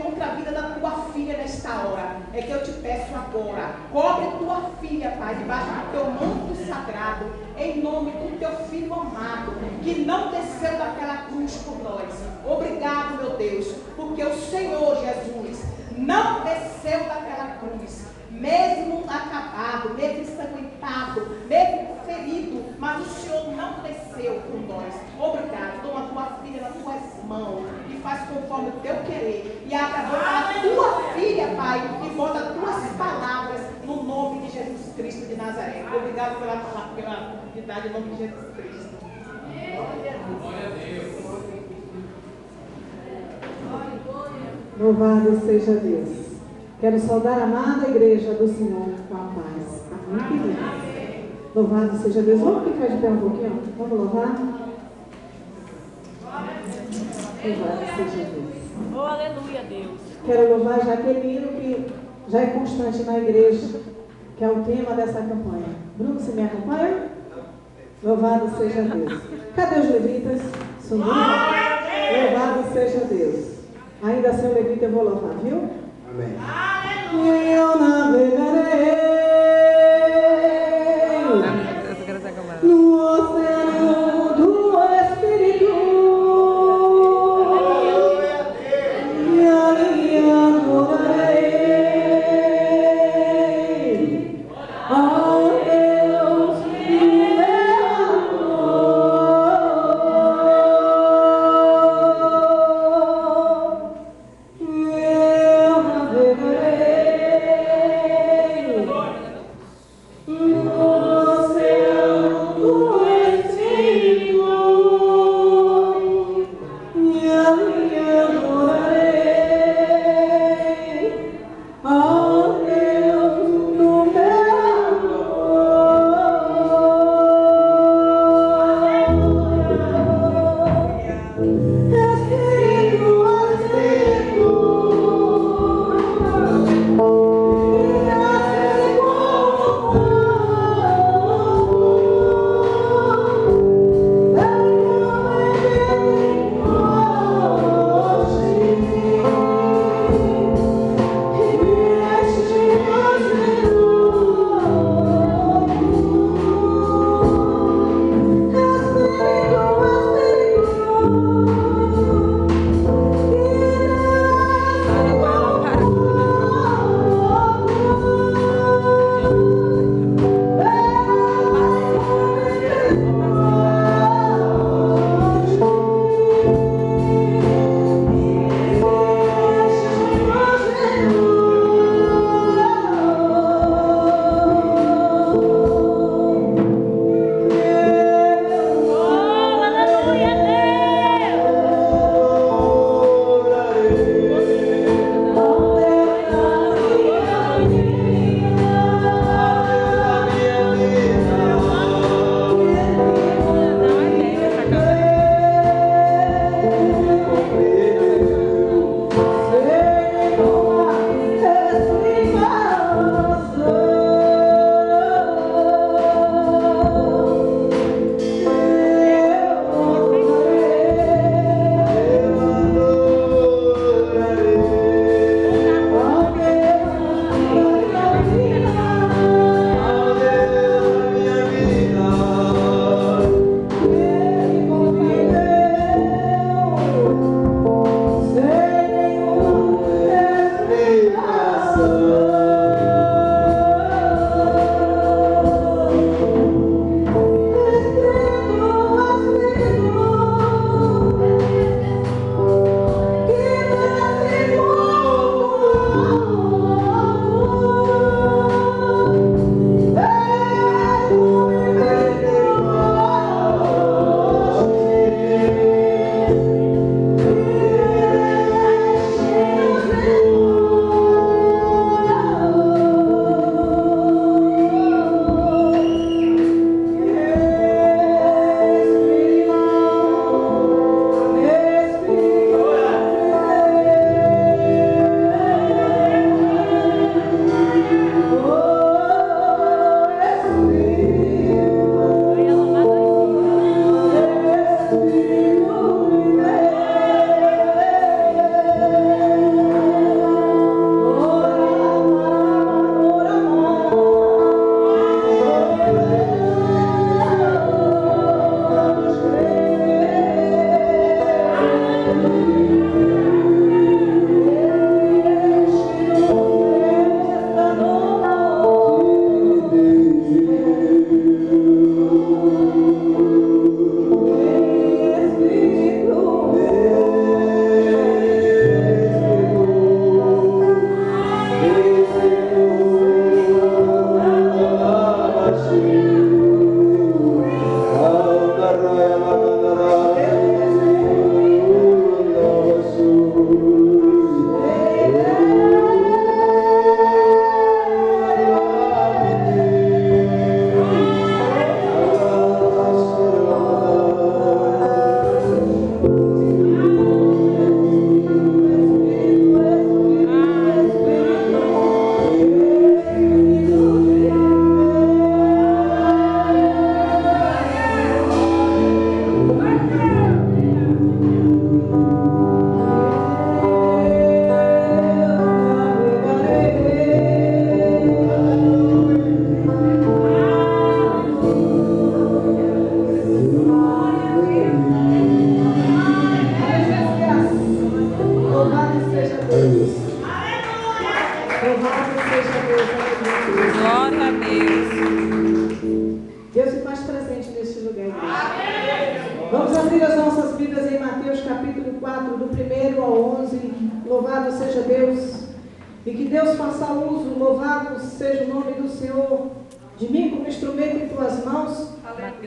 contra a vida da tua filha nesta hora. É que eu te peço agora, cobre tua filha, Pai, debaixo do teu manto sagrado, em nome do teu filho amado, que não desceu daquela cruz por nós. Obrigado, meu Deus, porque o Senhor Jesus não desceu daquela cruz, mesmo acabado, mesmo ensanguentado, mesmo ferido, mas o Senhor não desceu por nós. Obrigado. Toma tua filha nas tuas mãos e faz conforme o teu querer, e abre a boca da tua filha, Pai, e bota as tuas palavras no nome de Jesus Cristo de Nazaré. Obrigado pela verdade, em nome de Jesus Cristo. Glória a Deus. Louvado seja Deus. Quero saudar a amada igreja do Senhor com a paz. Amém, queridos? Louvado seja Deus. Vamos ficar de pé um pouquinho? Vamos louvar? Louvado seja Deus. Oh, aleluia, Deus. Quero louvar a Jaqueline, que já é constante na igreja, que é o tema dessa campanha. Bruno, você me acompanha? Louvado seja Deus. Cadê os levitas? Sumiram? Louvado seja Deus. Ainda sem o levita eu vou louvar, viu? Amém. Eu navegarei no oceano do Espírito e ali adorarei ao Deus que me amou. Eu navegarei no oceano do Espírito e ali adorarei ao Deus do meu Espírito. seja Deus. Glória a Deus. Deus se faz presente neste lugar, igreja. Vamos abrir as nossas Bíblias em Mateus capítulo 4, do 1 ao 11. Louvado seja Deus. E que Deus faça uso, louvado seja o nome do Senhor, de mim como instrumento em tuas mãos,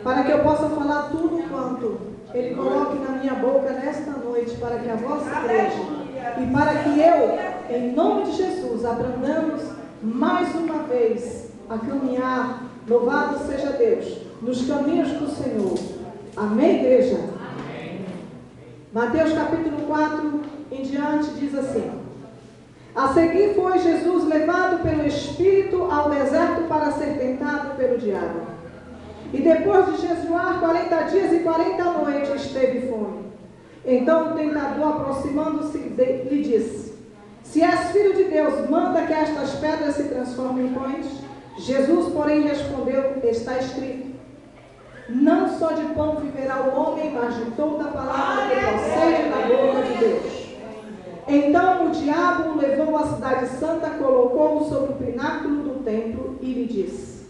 para que eu possa falar tudo quanto Ele coloque na minha boca nesta noite, para que a vossa igreja, e para que eu, em nome de Jesus, aprendamos mais uma vez a caminhar, louvado seja Deus, nos caminhos do Senhor. Amém, igreja? Amém. Mateus capítulo 4 em diante diz assim: a seguir foi Jesus levado pelo Espírito ao deserto para ser tentado pelo diabo. E depois de jejuar 40 dias e 40 noites, teve fome. Então o tentador, aproximando-se, lhe disse: se és filho de Deus, manda que estas pedras se transformem em pães. Jesus, porém, respondeu: está escrito, não só de pão viverá o homem, mas de toda a palavra que procede da boca de Deus. Então o diabo o levou à cidade santa, colocou-o sobre o pináculo do templo e lhe disse: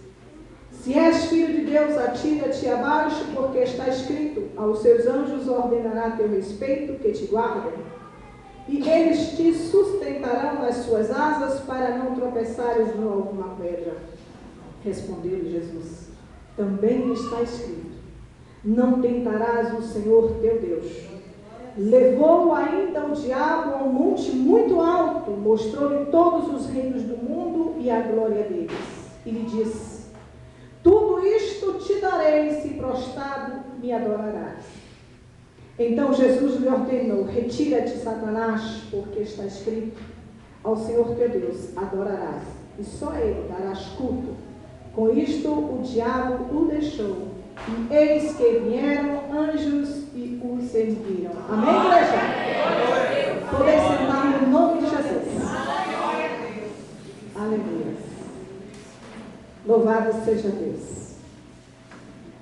se és filho de Deus, atira-te abaixo, porque está escrito, aos seus anjos ordenará a teu respeito que te guardem, e eles te sustentarão nas suas asas, para não tropeçares em alguma pedra. Respondeu-lhe Jesus: também está escrito, não tentarás o Senhor teu Deus. Levou ainda o diabo a um monte muito alto, mostrou-lhe todos os reinos do mundo e a glória deles, e lhe disse: tudo isto te darei, se prostrado me adorarás. Então Jesus lhe ordenou: retira-te, Satanás, porque está escrito, ao Senhor teu Deus adorarás, e só a Ele darás culto. Com isto o diabo o deixou, e eis que vieram anjos e o serviram. Amém, igreja? Poder sentar no nome de Jesus. Aleluia. Louvado seja Deus.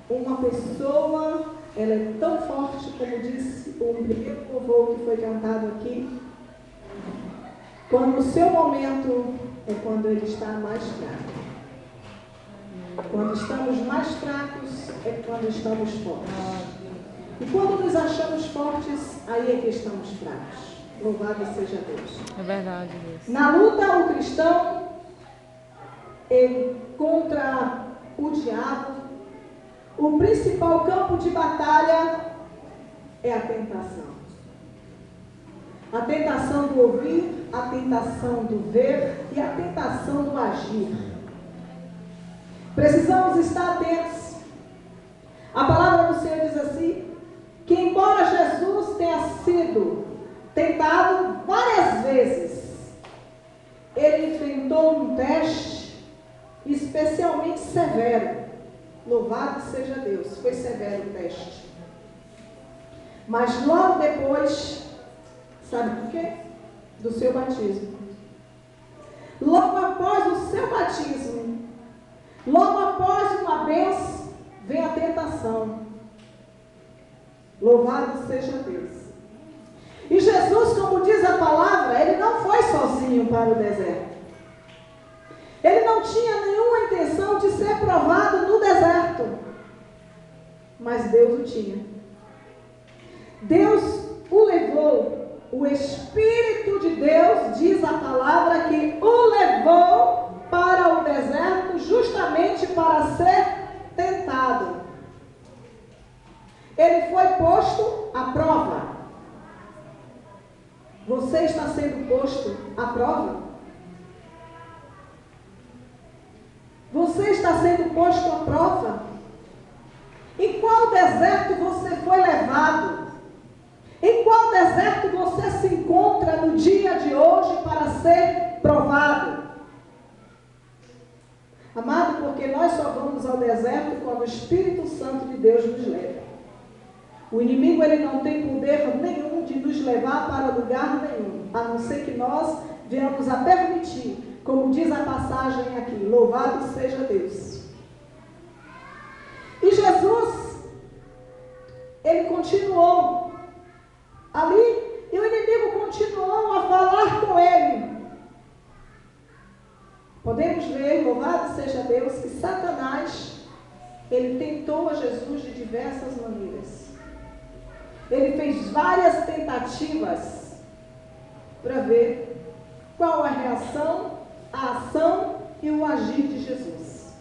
Uma pessoa, ela é tão forte, como disse o primeiro louvor que foi cantado aqui, quando o seu momento é quando ele está mais fraco. Quando estamos mais fracos é quando estamos fortes. E quando nos achamos fortes, aí é que estamos fracos. Louvado seja Deus. É verdade, Deus. Na luta, o cristão contra o diabo, o principal campo de batalha é a tentação. A tentação do ouvir, a tentação do ver e a tentação do agir. Precisamos estar atentos. A palavra do Senhor diz assim, que embora Jesus tenha sido tentado várias vezes, ele enfrentou um teste especialmente severo. Louvado seja Deus, foi severo o teste. Mas logo depois, sabe por quê? Do seu batismo. Logo após o seu batismo, logo após uma bênção, vem a tentação. Louvado seja Deus. E Jesus, como diz a palavra, ele não foi sozinho para o deserto. Ele não tinha nenhuma intenção de ser provado no deserto. Mas Deus o tinha. Deus o levou. O Espírito de Deus, diz a palavra, que o levou para o deserto justamente para ser tentado. Ele foi posto à prova. Você está sendo posto à prova? Você está sendo posto à prova? Em qual deserto você foi levado? Em qual deserto você se encontra no dia de hoje para ser provado? Amado, porque nós só vamos ao deserto quando o Espírito Santo de Deus nos leva. O inimigo, ele não tem poder nenhum de nos levar para lugar nenhum, a não ser que nós venhamos a permitir, como diz a passagem aqui, louvado seja Deus. E Jesus, ele continuou ali, e o inimigo continuou a falar com ele. podemos ver, louvado seja Deus, que Satanás, ele tentou a Jesus de diversas maneiras. Ele fez várias tentativas para ver qual a reação, a ação e o agir de Jesus.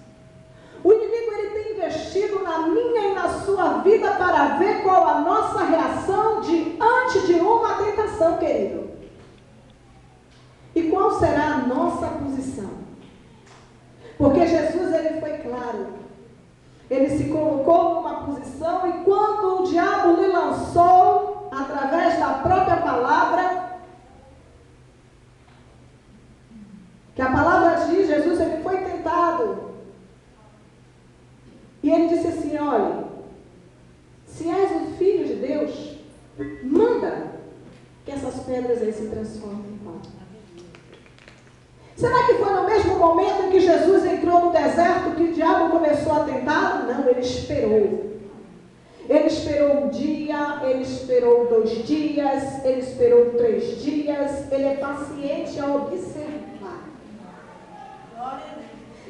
O inimigo, ele tem investido na minha e na sua vida para ver qual a nossa reação diante de uma tentação, querido. E qual será a nossa posição? Porque Jesus, ele foi claro. Ele se colocou numa posição e quando o diabo lhe lançou, através da própria palavra, que a palavra diz, Jesus, ele foi tentado. E ele disse assim, olha, se és o Filho de Deus, manda que essas pedras aí se transformem em pão. Será que foi no mesmo momento em que Jesus entrou no deserto que o diabo começou a tentá-lo? Não, ele esperou. Ele esperou um dia, ele esperou 2 dias, ele esperou 3 dias. Ele é paciente a observar.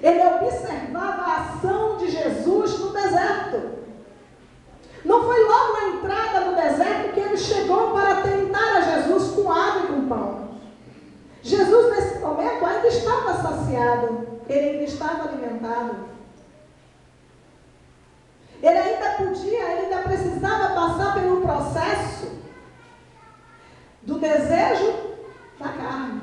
Ele observava a ação de Jesus no deserto. Não foi logo a entrada no deserto que ele chegou para tentar a Jesus com água e com pão. Jesus, nesse momento, ainda estava saciado. Ele ainda estava alimentado. Ele ainda podia, ele ainda precisava passar pelo processo do desejo da carne.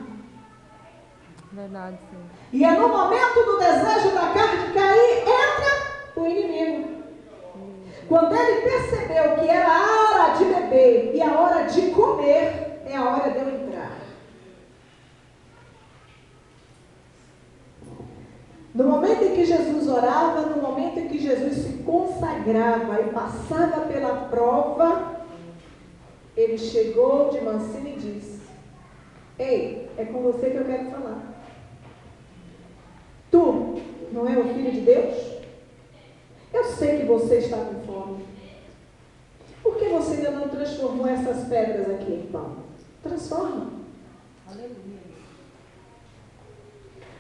Verdade, sim. E é no momento do desejo da carne que aí entra o inimigo. Quando ele percebeu que era a hora de beber e a hora de comer, é a hora de eu entrar. No momento em que Jesus orava, no momento em que Jesus se consagrava e passava pela prova, ele chegou de mansinho e disse, ei, é com você que eu quero falar. Tu não é o Filho de Deus? Eu sei que você está com fome. Por que você ainda não transformou essas pedras aqui em pão? Transforma. Aleluia.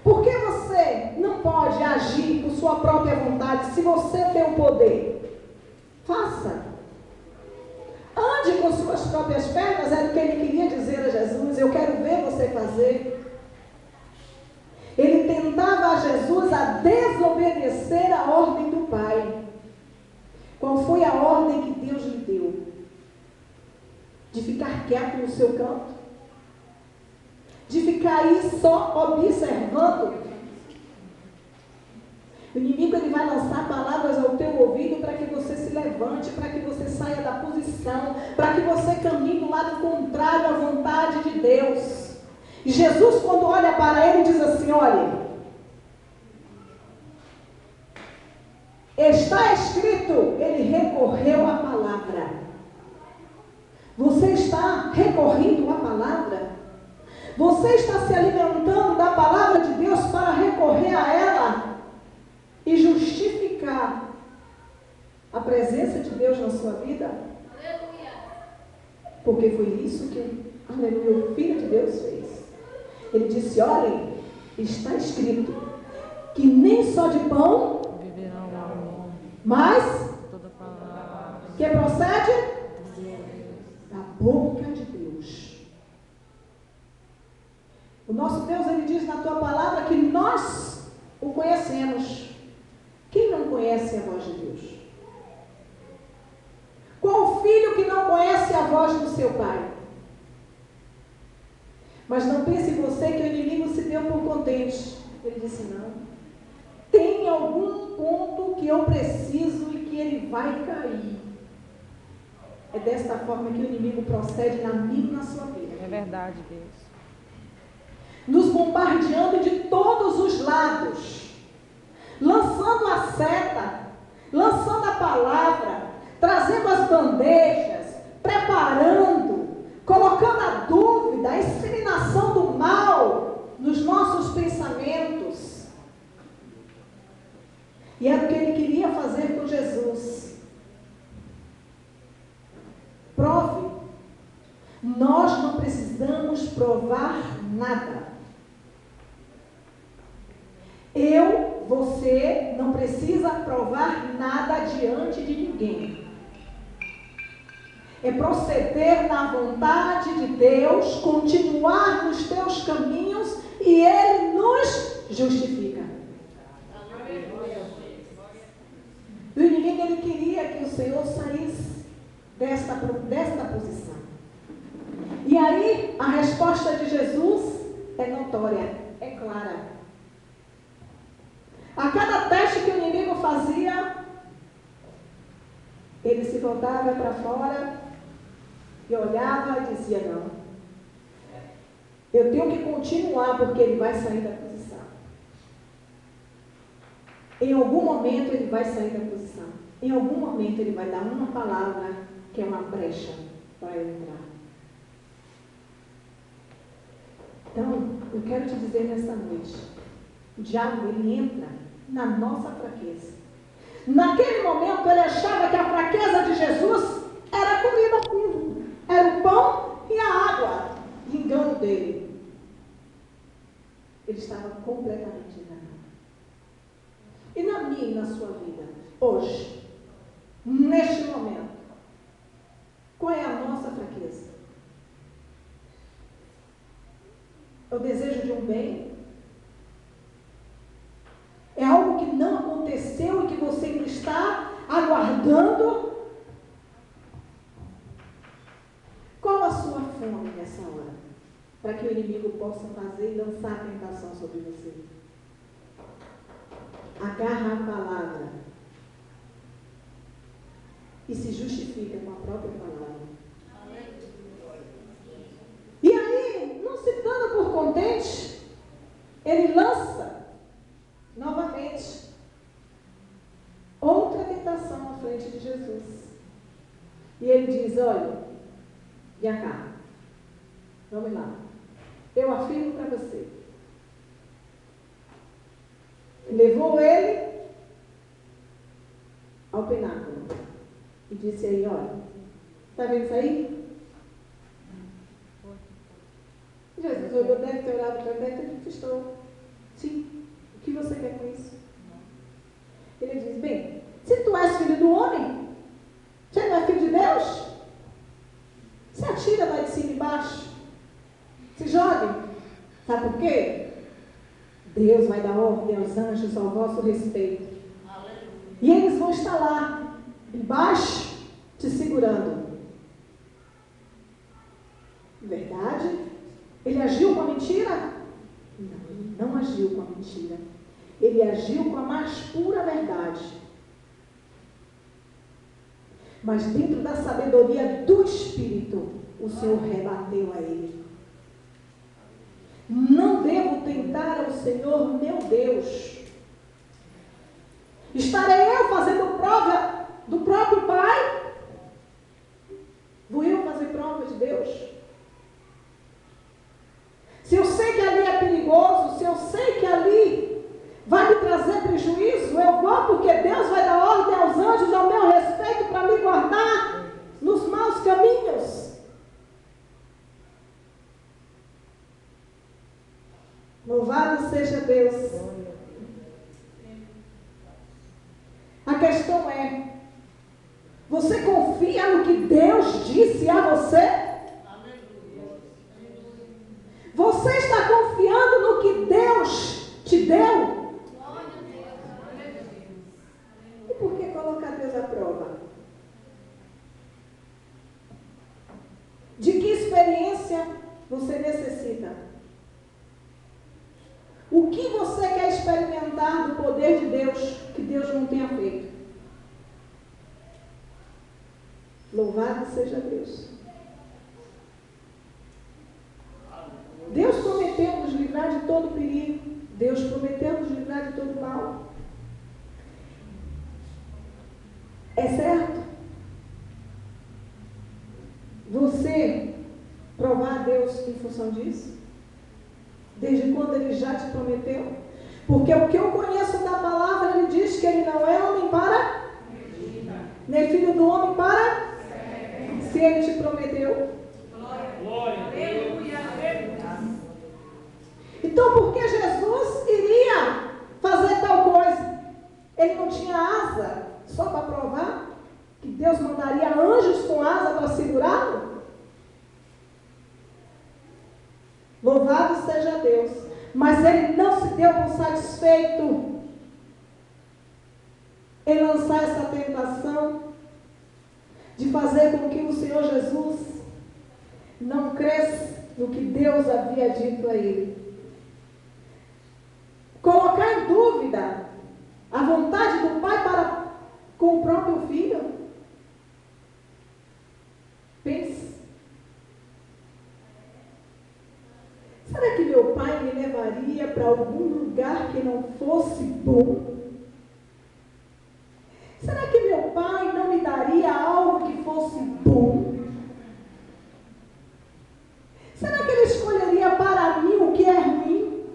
Por que você não pode agir por sua própria vontade se você tem o poder? Faça. Ande com suas próprias pernas, era o que ele queria dizer a Jesus. Eu quero ver você fazer. Ele tentava a Jesus a desobedecer a ordem do Pai. Qual foi a ordem que Deus lhe deu? De ficar quieto no seu canto? De ficar aí só observando? O inimigo, ele vai lançar palavras ao teu ouvido para que você se levante, para que você saia da posição, para que você caminhe do lado contrário à vontade de Deus. E Jesus, quando olha para ele, diz assim, olha, está escrito, ele recorreu à palavra. Você está recorrendo à palavra? Você está se alimentando da palavra de Deus para recorrer a ela e justificar a presença de Deus na sua vida? Aleluia. Porque foi isso que, aleluia, o Filho de Deus fez. Ele disse, olhem, está escrito que nem só de pão Viverá o homem. Mas Toda palavra que procede de Deus. da boca de Deus. O nosso Deus, ele diz na tua palavra que nós o conhecemos. Quem não conhece a voz de Deus? Qual filho que não conhece a voz do seu pai? Mas não pense você que o inimigo se deu por contente. Ele disse, não. Tem algum ponto que eu preciso e que ele vai cair. É desta forma que o inimigo procede na minha e na sua vida. É verdade, Deus. Nos bombardeando de todos os lados. Lançando a seta. Lançando a palavra. Trazendo as bandejas. Preparando. Colocando a dúvida, a inseminação do mal nos nossos pensamentos. E era o que ele queria fazer com Jesus. Prove. Nós não precisamos provar nada. Você não precisa provar nada diante de ninguém. É proceder na vontade de Deus, continuar nos teus caminhos e Ele nos justifica. O inimigo, ele queria que o Senhor saísse desta posição. E aí, a resposta de Jesus é notória, é clara. A cada teste que o inimigo fazia, ele se voltava para fora e olhava e dizia: não, eu tenho que continuar porque ele vai sair da posição. Em algum momento ele vai sair da posição. Em algum momento ele vai dar uma palavra que é uma brecha para eu entrar. Então, eu quero te dizer nessa noite, o diabo, ele entra na nossa fraqueza. Naquele momento, ele achava que a fraqueza de Jesus era a comida física, era o pão e a água. Engano dele. Ele estava completamente enganado. E na minha e na sua vida, hoje, neste momento, qual é a nossa fraqueza? É o desejo de um bem? É algo que não aconteceu e que você ainda está aguardando? Qual a sua fome nessa hora? Para que o inimigo possa fazer e lançar a tentação sobre você. Agarra a palavra e se justifica com a própria palavra. E aí, não se dando por contente, ele lança novamente outra tentação à frente de Jesus. E ele diz: olha, vem cá, vamos lá, eu afirmo para você. Levou ele ao pináculo e disse aí: olha, está vendo isso aí? Jesus olhou, deve ter orado para ele, deve ter dito: estou. Sim. O que você quer com isso? Ele diz: bem, se tu és filho do homem, você não é filho de Deus? Se atira lá de cima e embaixo. Se jogue. Sabe por quê? Deus vai dar ordem aos anjos ao vosso respeito. E eles vão estar lá, embaixo, te segurando. Verdade? Ele agiu com a mentira? Não, ele não agiu com a mentira. Ele agiu com a mais pura verdade. Mas dentro da sabedoria do Espírito, o Senhor rebateu a ele. Não devo tentar ao Senhor, meu Deus. Estarei eu fazendo prova do próprio Pai? Vou eu fazer prova de Deus? Se eu sei que ali é perigoso, se eu sei que ali vai me trazer prejuízo, eu vou porque Deus vai dar ordem aos anjos ao meu respeito para me guardar nos maus caminhos. Louvado seja Deus. A questão é: você confia no que Deus disse a você? Você está confiando no que Deus te deu? E por que colocar Deus à prova? De que experiência você necessita? O que você quer experimentar do poder de Deus que Deus não tenha feito? Louvado seja Deus. Deus prometeu nos livrar de todo perigo. Deus prometeu nos livrar de todo mal. É certo? Você provar a Deus em função disso? Desde quando Ele já te prometeu? Porque o que eu conheço da palavra, Ele diz que Ele não é homem para, nem filho do homem para, se Ele te prometeu. Glória a Deus. Então, por que Jesus iria Louvado seja Deus. Mas ele não se deu por satisfeito em lançar essa tentação de fazer com que o Senhor Jesus não cresça no que Deus havia dito a ele. Colocar em dúvida a vontade do Pai para com o próprio filho. Pense. Será que meu pai me levaria para algum lugar que não fosse bom? Será que meu pai não me daria algo que fosse bom? Será que ele escolheria para mim o que é ruim?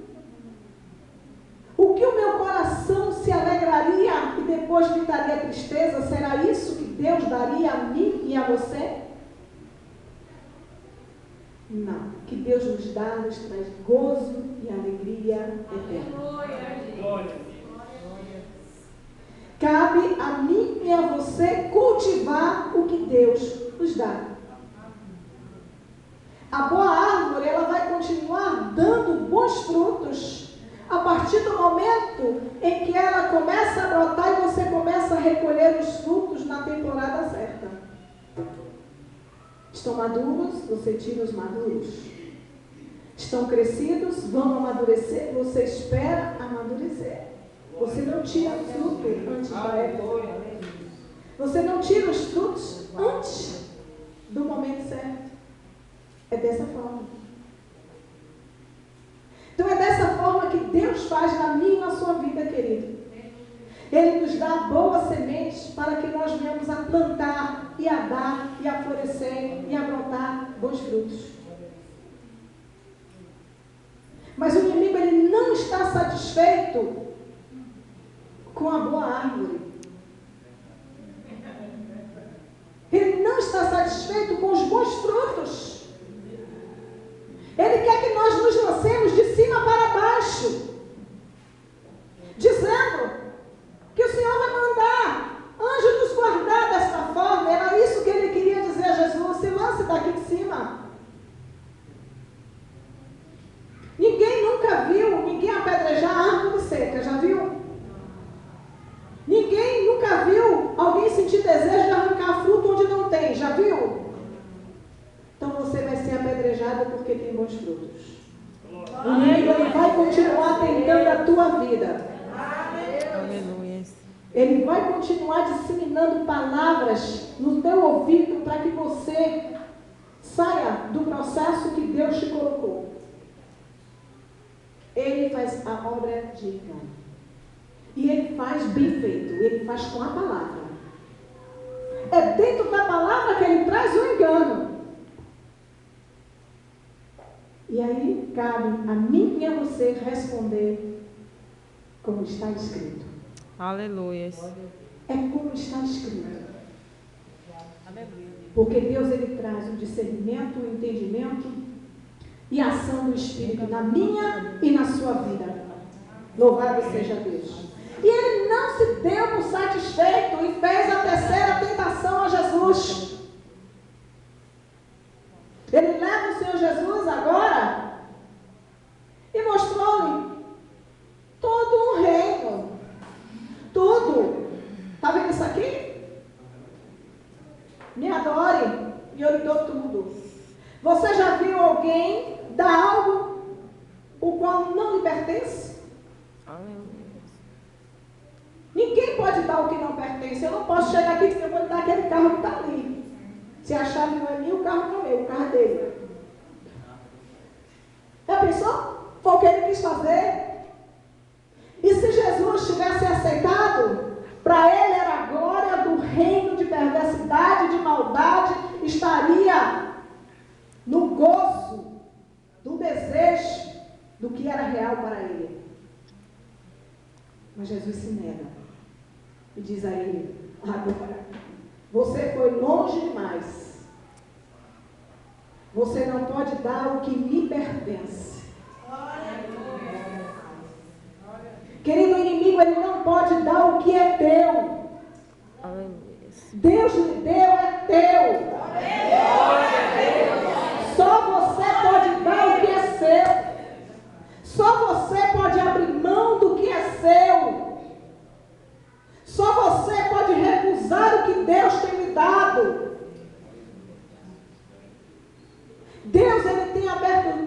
O que o meu coração se alegraria e depois me daria tristeza? Será isso que Deus daria a mim e a você? Não. O que Deus nos dá nos traz gozo e alegria eterna. Cabe a mim e a você cultivar o que Deus nos dá. A boa árvore, ela vai continuar dando bons frutos a partir do momento em que ela começa a brotar e você começa a recolher os frutos na temporada certa. Estão maduros, você tira os maduros. Estão crescidos, vão amadurecer, você espera amadurecer. Você não tira fruto antes da época. Você não tira os frutos antes do momento certo. É dessa forma. Então é dessa forma que Deus faz na minha e na sua vida, querido. Ele nos dá boas sementes para que nós venhamos a plantar e a dar e a florescer e a brotar bons frutos. Mas o inimigo, ele não está satisfeito com a boa árvore. Ele não está satisfeito com os bons frutos. Ele quer que nós nos lancemos de cima para baixo, dizendo que o Senhor vai mandar anjo nos guardar desta forma. Era isso que ele queria dizer a Jesus: se lance daqui de cima. Ninguém nunca viu ninguém apedrejar a árvore seca, já viu? Ninguém nunca viu alguém sentir desejo de arrancar fruto onde não tem, já viu? Então você vai ser apedrejado porque tem bons frutos. O inimigo, ele vai continuar tentando a tua vida. Aleluia. Ele vai continuar disseminando palavras no teu ouvido para que você saia do processo que Deus te colocou. Ele faz a obra de engano. E ele faz bem feito. Ele faz com a palavra. É dentro da palavra que ele traz o engano. E aí cabe a mim e a você responder como está escrito. Aleluia. É como está escrito. Porque Deus, ele traz o discernimento, o entendimento e a ação do Espírito na minha e na sua vida. Louvado seja Deus. E ele não se deu por satisfeito e fez a terceira tentação a Jesus. Ele leva o Senhor Jesus agora e mostrou-lhe todo um reino. Tudo. Está vendo isso aqui? Me adore e eu lhe dou tudo. Você já viu alguém dar algo o qual não lhe pertence? Aleluia. Ninguém pode dar o que não pertence. Eu não posso chegar aqui e dizer que eu vou lhe dar aquele carro que está ali. Se a chave não é minha, o carro não é meu, o carro é dele. Já pensou? Foi o que ele quis fazer. E se Jesus tivesse aceitado, para ele era a glória do reino de perversidade, de maldade, estaria no gozo do desejo do que era real para ele. Mas Jesus se nega e diz a ele: agora, você foi longe demais. Você não pode dar o que me pertence. Querido, o inimigo, ele não pode dar o que é teu. Deus lhe deu, é teu. Só você pode dar o que é seu.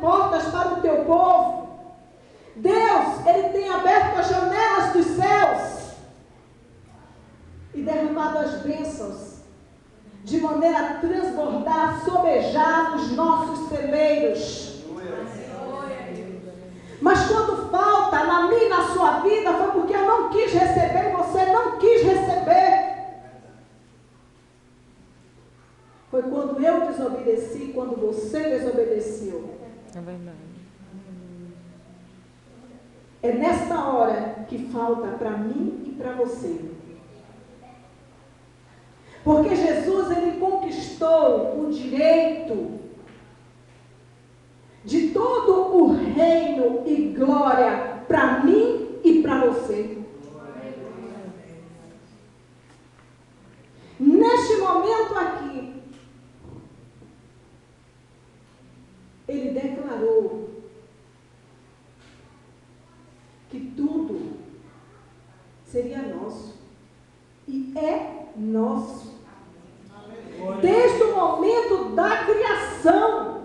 portas para o teu povo. Deus, Ele tem aberto as janelas dos céus e derramado as bênçãos de maneira a transbordar, a sobejar nos nossos celeiros. Mas quando falta na minha e na sua vida, foi porque eu não quis receber, você não quis receber. Foi quando eu desobedeci, quando você desobedeceu. É verdade. É nesta hora que falta para mim e para você. Porque Jesus, Ele conquistou o direito de todo o reino e glória para mim e para você. Neste momento aqui, Ele declarou que tudo seria nosso e é nosso. Desde o momento da criação,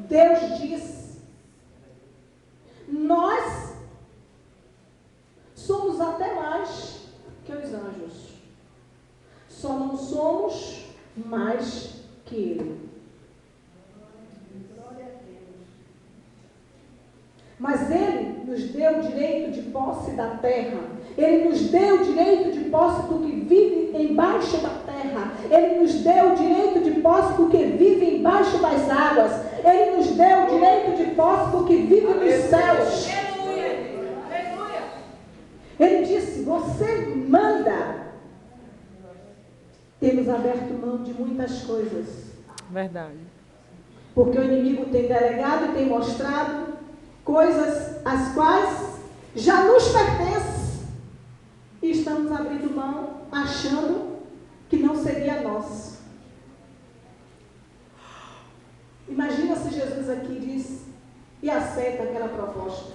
Deus diz: nós somos até mais que os anjos, só não somos mais que Ele. Mas Ele nos deu o direito de posse da terra. Ele nos deu o direito de posse do que vive embaixo da terra. Ele nos deu o direito de posse do que vive embaixo das águas. Ele nos deu o direito de posse do que vive nos céus. Ele disse: você manda. Temos aberto mão de muitas coisas. Verdade. Porque o inimigo tem delegado e tem mostrado coisas as quais já nos pertencem. E estamos abrindo mão, achando que não seria nosso. Imagina se Jesus aqui diz e aceita aquela proposta.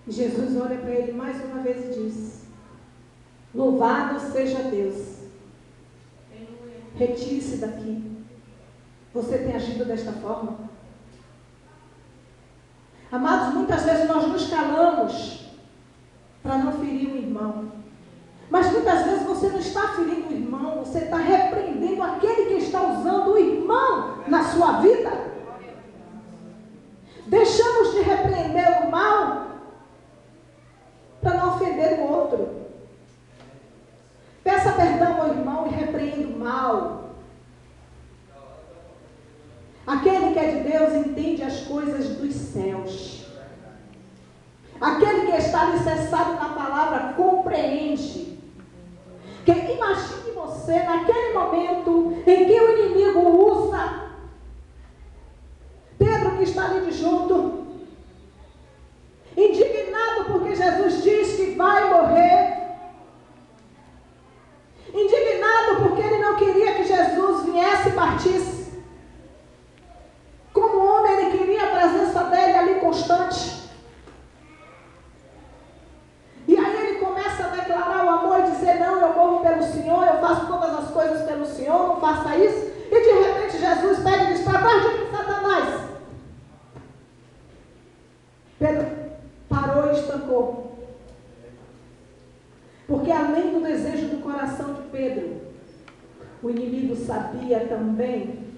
E Jesus olha para ele mais uma vez e diz: louvado seja Deus. Retire-se daqui. Você tem agido desta forma? Amados, muitas vezes nós nos calamos para não ferir o irmão. Mas muitas vezes você não está ferindo o irmão, você está repreendendo aquele que está usando o irmão na sua vida. Deixamos de repreender o mal para não ofender o outro. Peça perdão ao irmão e repreenda o mal. Aquele que é de Deus entende as coisas dos céus. Aquele que está alicerçado na palavra compreende. Que imagine você naquele momento em que o inimigo usa Pedro, que está ali de junto, indignado porque Jesus diz que vai morrer, indignado porque ele não queria que Jesus viesse e partisse. Como homem, ele queria a presença dele ali constante. E aí ele começa a declarar o amor e dizer: não, eu morro pelo Senhor, eu faço todas as coisas pelo Senhor, não faça isso. E de repente Jesus pega e diz: para trás de mim, Satanás. Pedro parou e estancou. Porque além do desejo do coração de Pedro, o inimigo sabia também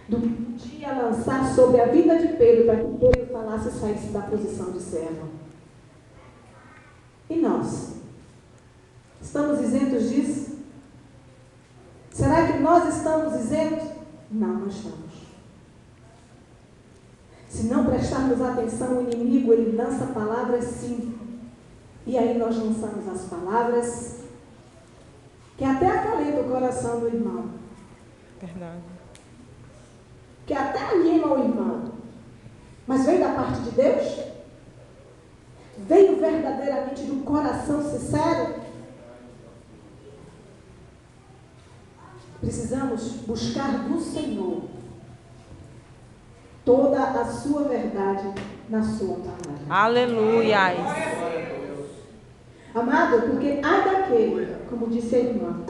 do que podia lançar sobre a vida de Pedro para que Pedro falasse e saísse da posição de servo. E nós? Estamos isentos disso? Será que nós estamos isentos? Não, não estamos. Se não prestarmos atenção, o inimigo, ele lança palavras sim. E aí nós lançamos as palavras que até acalenta o coração do irmão. Verdade. Que até anima o irmão. Mas veio da parte de Deus? Veio verdadeiramente do coração sincero? Precisamos buscar do Senhor toda a sua verdade na sua palavra. Aleluia. Amado, porque há daquele, como disse a irmã,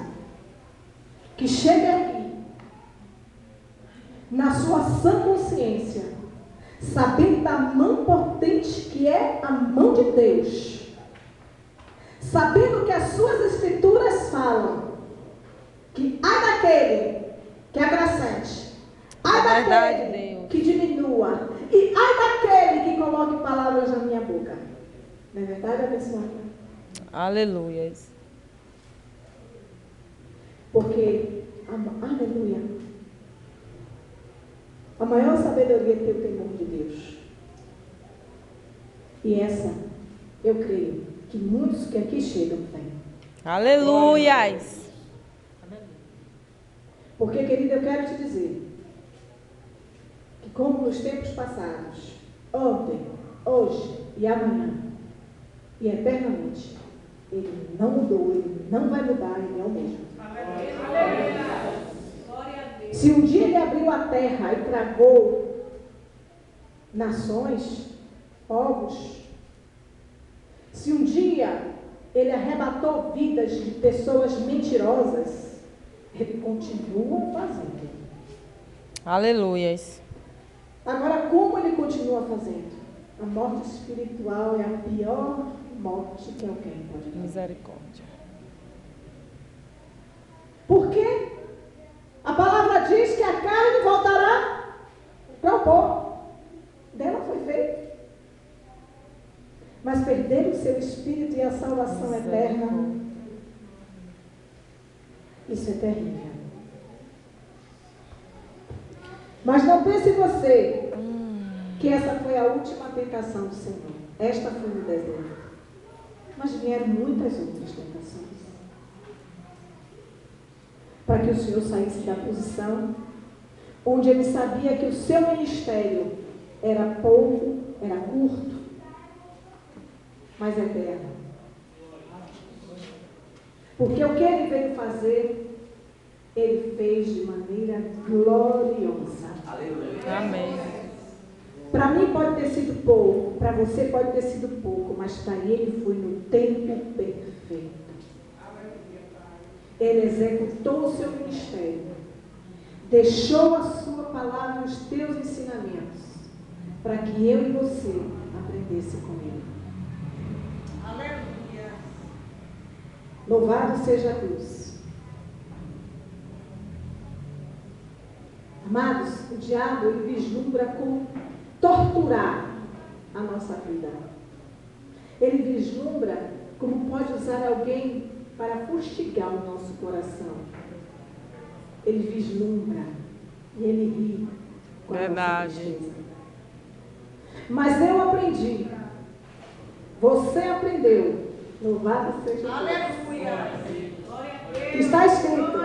que chega aqui, na sua sã consciência, sabendo da mão potente que é a mão de Deus, sabendo que as suas escrituras falam, que há daquele que acrescente, há daquele que diminua, e há daquele que coloque palavras na minha boca. Não é verdade, abençoada? Aleluia. Porque, aleluia, a maior sabedoria é ter o temor de Deus. E essa, eu creio, que muitos que aqui chegam têm. Aleluia. Porque, querida, eu quero te dizer que como nos tempos passados, ontem, hoje e amanhã, e eternamente, ele não mudou, ele não vai mudar, ele é o mesmo. Se um dia ele abriu a terra e tragou nações, povos, se um dia ele arrebatou vidas de pessoas mentirosas, ele continua fazendo. Aleluia. Agora, como ele continua fazendo? A morte espiritual é a pior morte que alguém pode fazer. Misericórdia. Por quê? A palavra diz que a carne voltará para o pó. Dela foi feito. Mas perder o seu espírito e a salvação eterna, isso é terrível. Mas não pense você que essa foi a última tentação do Senhor. Esta foi no deserto. Mas vieram muitas outras tentações. Para que o Senhor saísse da posição onde ele sabia que o seu ministério era pouco, era curto, mas eterno. Porque o que ele veio fazer, ele fez de maneira gloriosa. Amém. Para mim pode ter sido pouco, para você pode ter sido pouco, mas para ele foi no tempo perfeito. Ele executou o seu ministério, deixou a sua palavra, os teus ensinamentos, para que eu e você aprendesse com ele. Aleluia. Louvado seja Deus. Amados, o diabo ele vislumbra como torturar a nossa vida. Ele vislumbra como pode usar alguém para fustigar o nosso coração. Ele vislumbra e ele ri com a nossa tristeza. Mas eu aprendi. Você aprendeu. Louvado seja Deus. Aleluia. Está escrito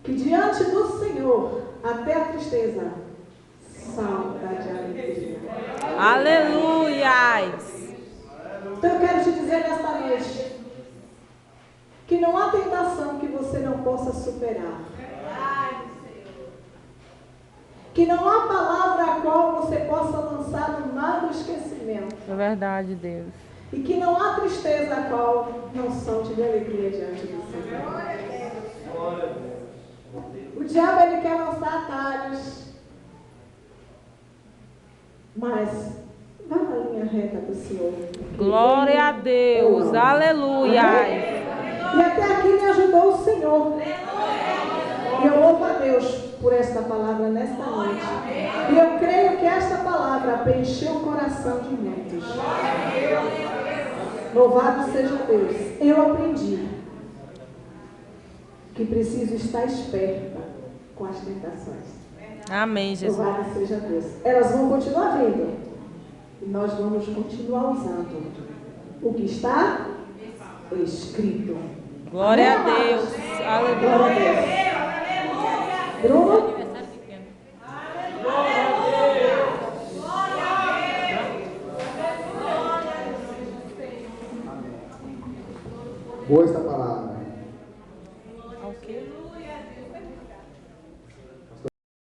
que diante do Senhor até a tristeza salta de alegria. Aleluia. Então eu quero te dizer nesta noite que não há tentação que você não possa superar. Que não há palavra a qual você possa lançar no mar do esquecimento. É verdade, Deus. E que não há tristeza a qual não salte de alegria diante do Senhor. O diabo ele quer lançar atalhos. Mas vá na linha reta do Senhor. Glória a Deus. Aleluia. E até aqui me ajudou o Senhor. E eu louvo a Deus por esta palavra nesta noite. E eu creio que esta palavra preencheu o coração de muitos. Louvado seja Deus. Eu aprendi que preciso estar esperta com as tentações. Amém, Jesus. Louvado seja Deus. Elas vão continuar vindo. E nós vamos continuar usando o que está escrito. Glória a Deus. Glória a Aleluia. Deus. Bruno? Boa esta palavra.